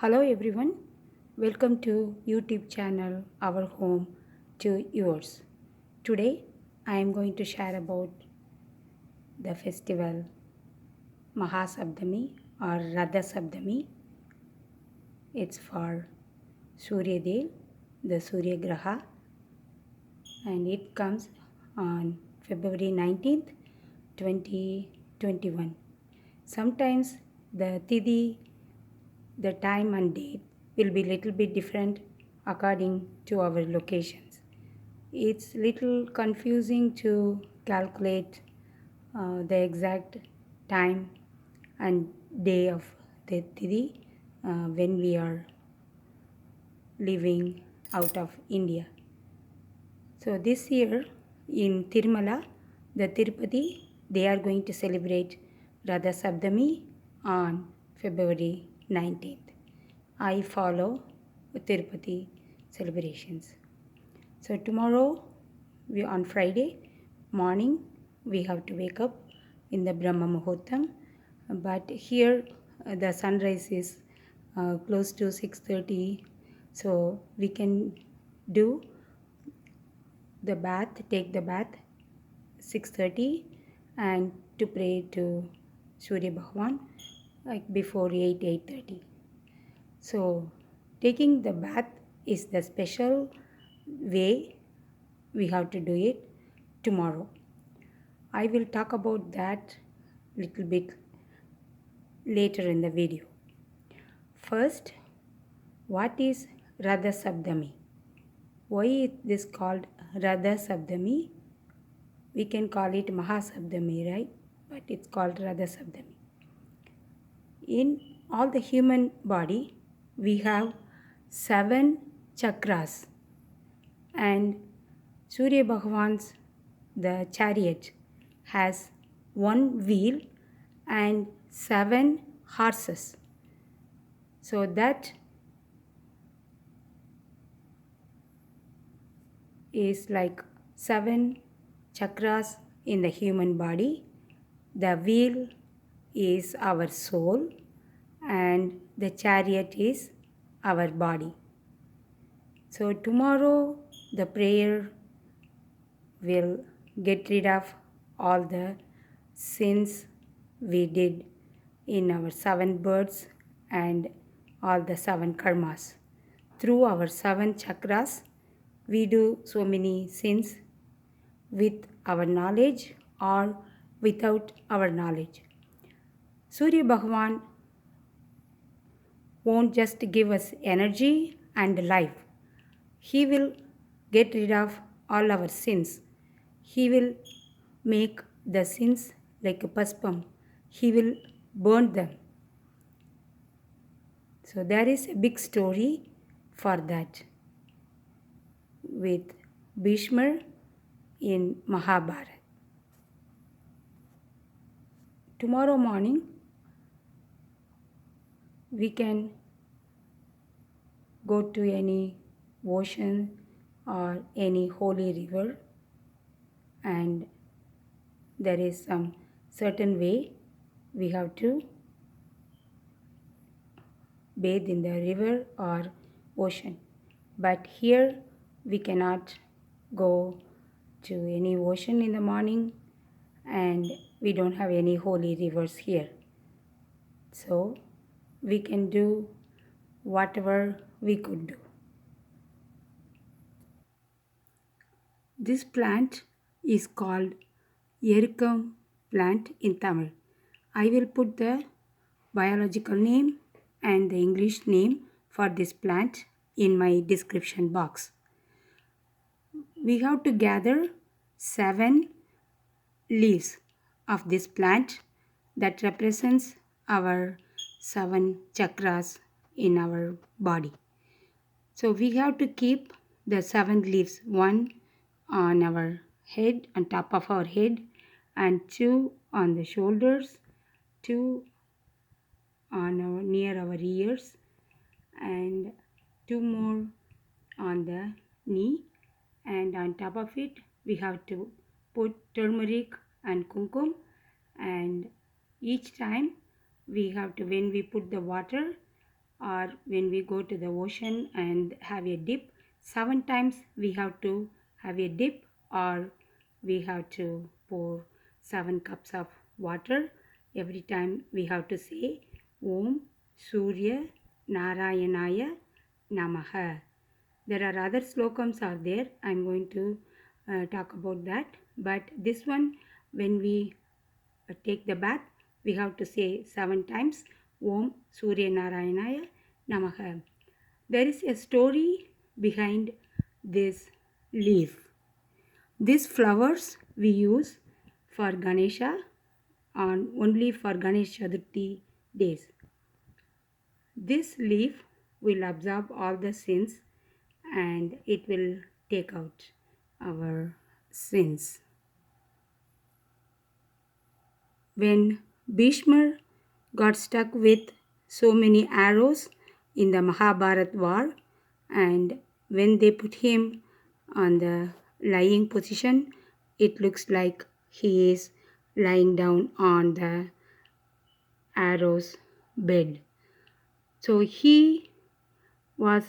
Hello everyone, welcome to YouTube channel Our Home to Yours. Today I am going to share about the festival Mahasabdami or Radha Sabdami. It's for Surya Dev, the Surya Graha, and it comes on February 19th, 2021. Sometimes the Tithi, the time and date will be little bit different according to our locations. It's little confusing to calculate the exact time and day of the Tithi when we are living out of India. So this year in Tirumala, the Tirupati, they are going to celebrate Radha Sabdami on February 19th. I follow Tirupati celebrations. So tomorrow, on Friday morning, we have to wake up in the Brahma Muhurtam. But here the sunrise is close to 6:30, so we can do take the bath 6:30 and to pray to Surya Bhagwan like before 8:30. So taking the bath is the special way we have to do it tomorrow. I will talk about that little bit later in the video. First, what is Radha Sabdami? Why is this called Radha Sabdami? We can call it Mahasabdami, right? But it's called Radha Sabdami. In all the human body, we have 7 chakras, and Surya Bhagavan's the chariot has 1 wheel and 7 horses. So that is like 7 chakras in the human body. The wheel is our soul and the chariot is our body. So tomorrow the prayer will get rid of all the sins we did in our 7 births and all the 7 karmas. Through our 7 chakras, we do so many sins with our knowledge or without our knowledge. Surya Bhagavan won't just give us energy and life. He will get rid of all our sins. He will make the sins like a paspam. He will burn them. So there is a big story for that with Bhishma in Mahabharata. Tomorrow morning we can go to any ocean or any holy river, and there is some certain way we have to bathe in the river or ocean. But here we cannot go to any ocean in the morning, and we don't have any holy rivers here. So we can do whatever we could do. This plant is called Erikam plant in Tamil. I will put the biological name and the English name for this plant in my description box. We have to gather 7 leaves of this plant that represents our 7 chakras in our body. So we have to keep the 7 leaves, one on our head, on top of our head, and 2 on the shoulders, 2 on near our ears, and 2 more on the knee, and on top of it we have to put turmeric and kumkum, and each time we have to, when we put the water, or when we go to the ocean and have a dip, 7 times we have to have a dip, or we have to pour 7 cups of water. Every time we have to say Om Surya Narayanaya Namaha. There are other slokams are there. I'm going to talk about that. But this one, when we take the bath, we have to say 7 times Om Surya Narayanaya Namaha. There is a story behind this leaf. These flowers we use for Ganesha on only for Ganesh Chaturthi days. This leaf will absorb all the sins and it will take out our sins. When Bhishma got stuck with so many arrows in the Mahabharat war, and when they put him on the lying position, it looks like he is lying down on the arrows bed. So he was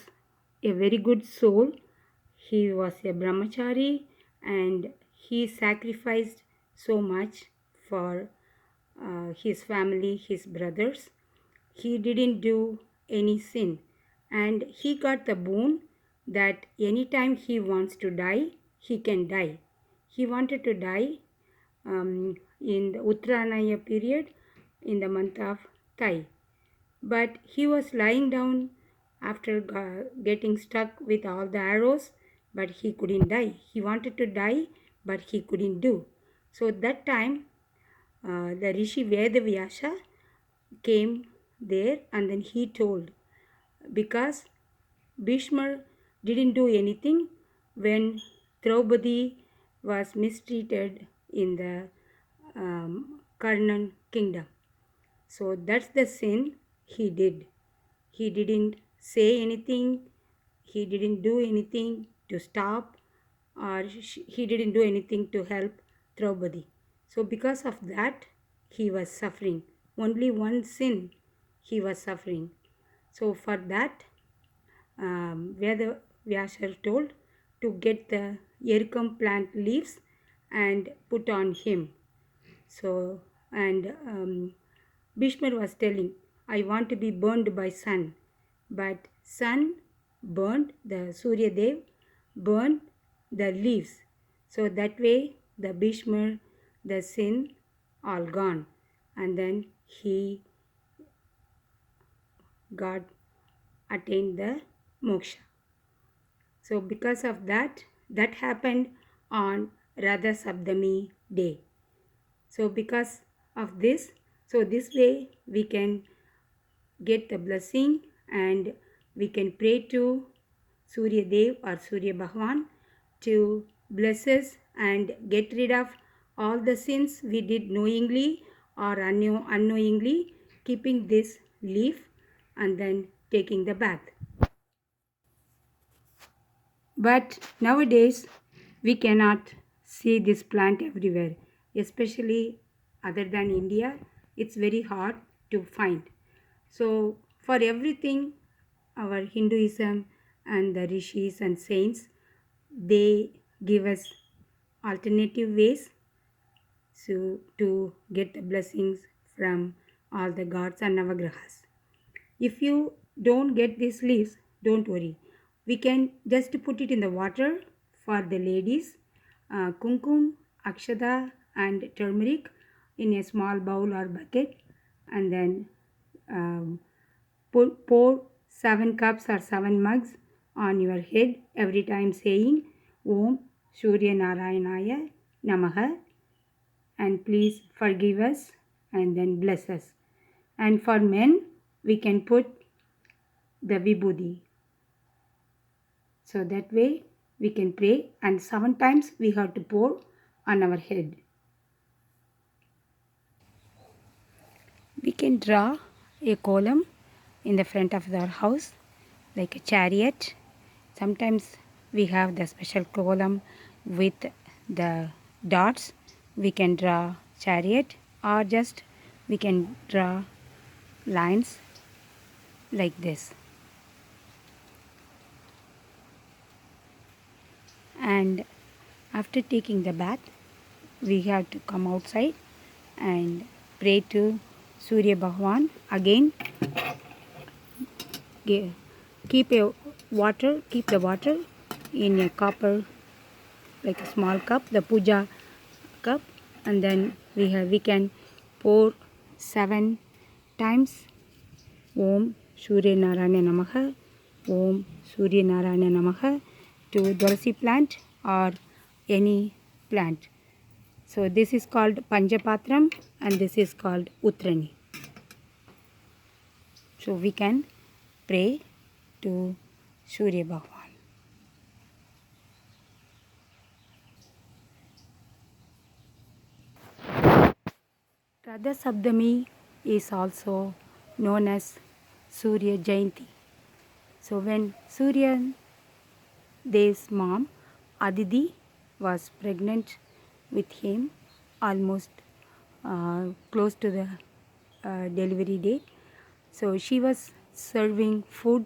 a very good soul. He was a brahmachari and he sacrificed so much for his family, his brothers. He didn't do any sin and he got the boon that anytime he wants to die, he can die. He wanted to die in the Uttaranaya period in the month of Thai. But he was lying down after getting stuck with all the arrows, but he couldn't die. He wanted to die, but he couldn't do. So that time, the Rishi Vedavyasa came there and then he told, because Bhishma didn't do anything when Draupadi was mistreated in the Karnan kingdom. So that's the sin he did. He didn't say anything, he didn't do anything to stop, or he didn't do anything to help Draupadi. So because of that, he was suffering. Only one sin he was suffering. So for that, Veda Vyasar told to get the Yerkam plant leaves and put on him. So, and Bhishma was telling, I want to be burned by sun. But sun burned, the Surya Dev burned the leaves. So that way the Bhishma, the sin all gone. And then he got attained the moksha. So because of that, that happened on Radha Sabdami day. So because of this, so this way we can get the blessing and we can pray to Surya Dev or Surya Bhagwan to bless us and get rid of all the sins we did knowingly or unknowingly, keeping this leaf and then taking the bath. But nowadays we cannot see this plant everywhere, especially other than India. It's very hard to find. So for everything, our Hinduism and the rishis and saints, they give us alternative ways to get the blessings from all the gods and navagrahas. If you don't get these leaves, don't worry. We can just put it in the water for the ladies, kumkum, akshada and turmeric in a small bowl or bucket, and then pour 7 cups or 7 mugs on your head every time saying Om Surya Narayanaya Namaha, and please forgive us and then bless us. And for men, we can put the vibhuti. So that way we can pray, and 7 times we have to pour on our head. We can draw a column in the front of our house like a chariot. Sometimes we have the special column with the dots. We can draw chariot, or just we can draw lines like this. And after taking the bath, we have to come outside and pray to Surya Bhagwan. Again, keep the water in a copper, like a small cup, the puja cup, and then we can pour 7 times. Om Surya Narayana Namaha, Om Surya Narayana Namaha, to Tulsi plant or any plant. So this is called Panjapatram and this is called Uttrani. So we can pray to Surya Bhagwan. Radha Sabdami is also known as Surya Jayanti. So when Surya Dev's mom Aditi was pregnant with him, almost close to the delivery date, so she was serving food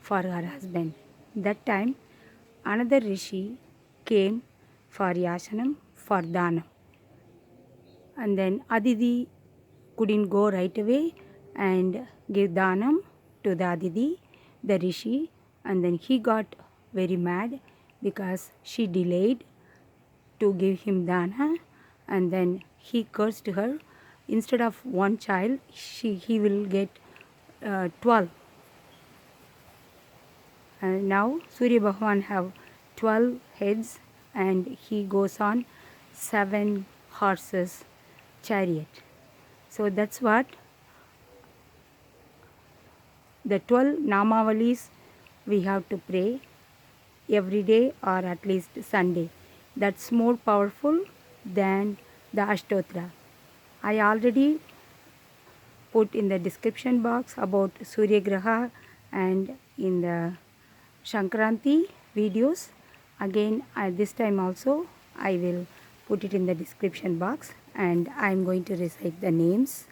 for her husband. That time another rishi came for yashanam, for dhanam, and then Aditi couldn't go right away and give dhanam to the Aditi, the rishi, and then he got very mad because she delayed to give him dana, and then he cursed her. Instead of one child, he will get 12. And now Surya Bhagwan have 12 heads and he goes on 7 horses chariot. So that's what the 12 Namavalis we have to pray every day or at least Sunday. That's more powerful than the Ashtotra. I already put in the description box about Surya Graha and in the Shankranti videos. Again, this time also I will put it in the description box and I am going to recite the names.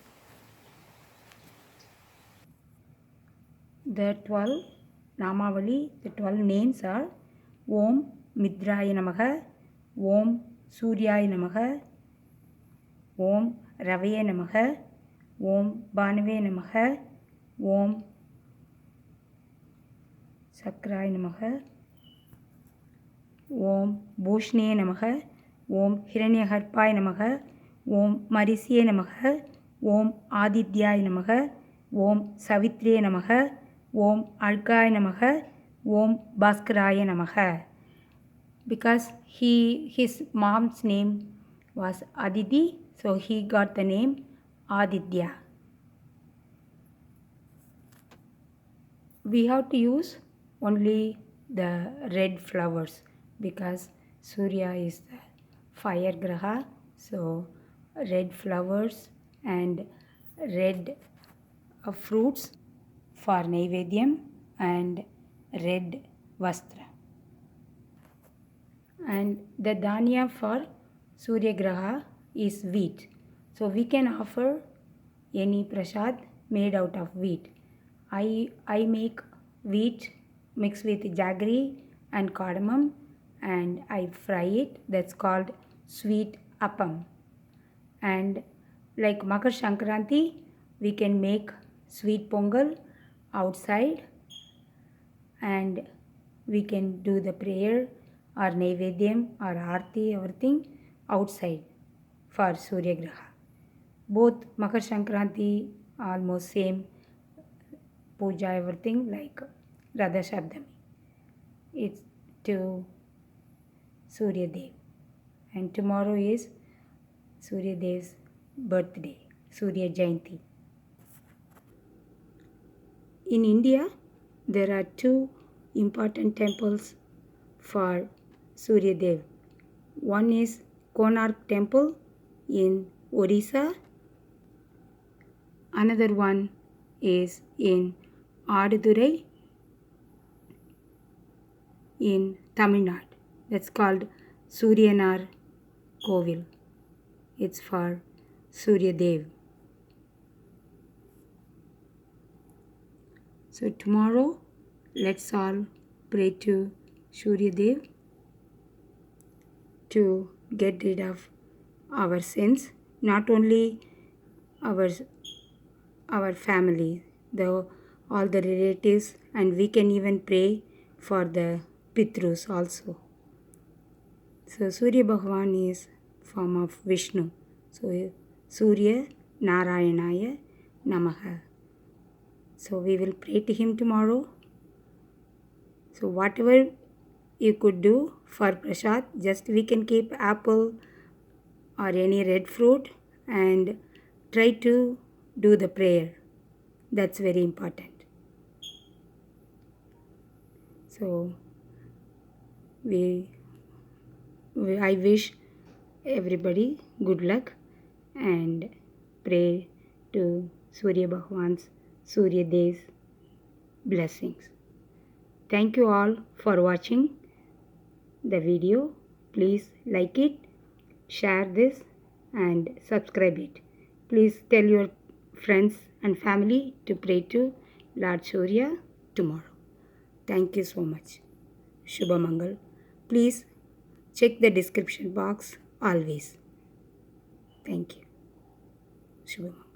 The 12 Namavali, the 12 names are Om Midraya Namaha, Om Suryaya Namaha, Om Ravaya Namaha, Om Banave Namaha, Om Sakraya Namaha, Om Bhushne Namaha, Om Hiranyagarpaya Namaha, Om Marisye Namaha, Om Adityaya Namaha, Om Savitre Namaha, Om Alkaya Namaha, Om Bhaskaraya Namaha. Because his mom's name was Aditi, so he got the name Aditya. We have to use only the red flowers because Surya is the fire graha, so red flowers and red fruits for Naivedyam and red vastra. And the dhanya for Surya Graha is wheat. So we can offer any prasad made out of wheat. I make wheat mixed with jaggery and cardamom and I fry it. That's called sweet appam. And like Makar Shankranti, we can make sweet pongal outside and we can do the prayer or Naivedyam or Aarti, everything outside for Surya Graha. Both Makar Shankranti almost same puja, everything like Radha Shabdami. It's to Surya Dev. And tomorrow is Surya Dev's birthday, Surya Jayanti. In India, there are 2 important temples for Surya Dev. One is Konark Temple in Odisha. Another one is in Adurai in Tamil Nadu. That's called Suryanar Kovil. It's for Surya Dev. So tomorrow, let's all pray to Surya Dev to get rid of our sins, not only our our family, the all the relatives, and we can even pray for the Pitrus also. So Surya Bhagavan is form of Vishnu. So Surya Narayanaya Namaha. So we will pray to him tomorrow. So whatever you could do for prasad, just we can keep apple or any red fruit and try to do the prayer. That's very important. So I wish everybody good luck and pray to Surya Bhagwan's Surya Dev's blessings. Thank you all for watching the video. Please like it, share this and subscribe it. Please tell your friends and family to pray to Lord Surya tomorrow. Thank you so much. Shubha Mangal. Please check the description box always. Thank you. Shubha Mangal.